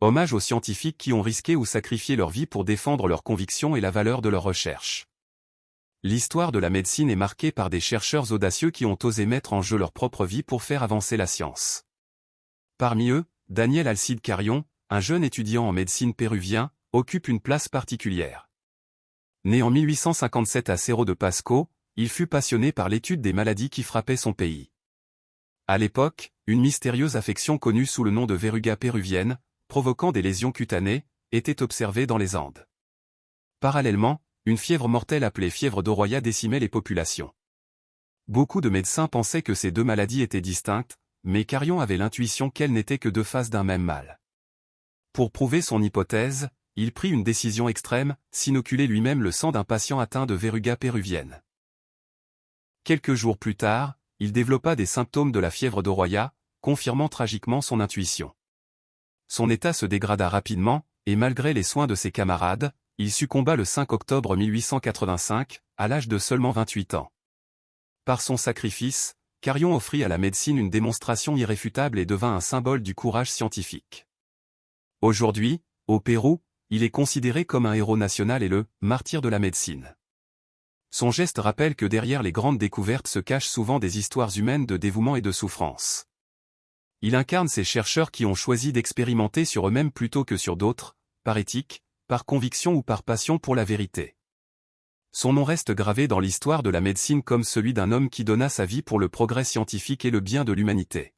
Hommage aux scientifiques qui ont risqué ou sacrifié leur vie pour défendre leurs convictions et la valeur de leurs recherches. L'histoire de la médecine est marquée par des chercheurs audacieux qui ont osé mettre en jeu leur propre vie pour faire avancer la science. Parmi eux, Daniel Alcide Carion, un jeune étudiant en médecine péruvien, occupe une place particulière. Né en 1857 à Cerro de Pasco, il fut passionné par l'étude des maladies qui frappaient son pays. À l'époque, une mystérieuse affection connue sous le nom de verruga péruvienne, provoquant des lésions cutanées, était observée dans les Andes. Parallèlement, une fièvre mortelle appelée fièvre d'Oroya décimait les populations. Beaucoup de médecins pensaient que ces deux maladies étaient distinctes, mais Carion avait l'intuition qu'elles n'étaient que deux faces d'un même mal. Pour prouver son hypothèse, il prit une décision extrême, s'inoculer lui-même le sang d'un patient atteint de verruga péruvienne. Quelques jours plus tard, il développa des symptômes de la fièvre d'Oroya, confirmant tragiquement son intuition. Son état se dégrada rapidement, et malgré les soins de ses camarades, il succomba le 5 octobre 1885, à l'âge de seulement 28 ans. Par son sacrifice, Carion offrit à la médecine une démonstration irréfutable et devint un symbole du courage scientifique. Aujourd'hui, au Pérou, il est considéré comme un héros national et le « martyr de la médecine ». Son geste rappelle que derrière les grandes découvertes se cachent souvent des histoires humaines de dévouement et de souffrance. Il incarne ces chercheurs qui ont choisi d'expérimenter sur eux-mêmes plutôt que sur d'autres, par éthique, par conviction ou par passion pour la vérité. Son nom reste gravé dans l'histoire de la médecine comme celui d'un homme qui donna sa vie pour le progrès scientifique et le bien de l'humanité.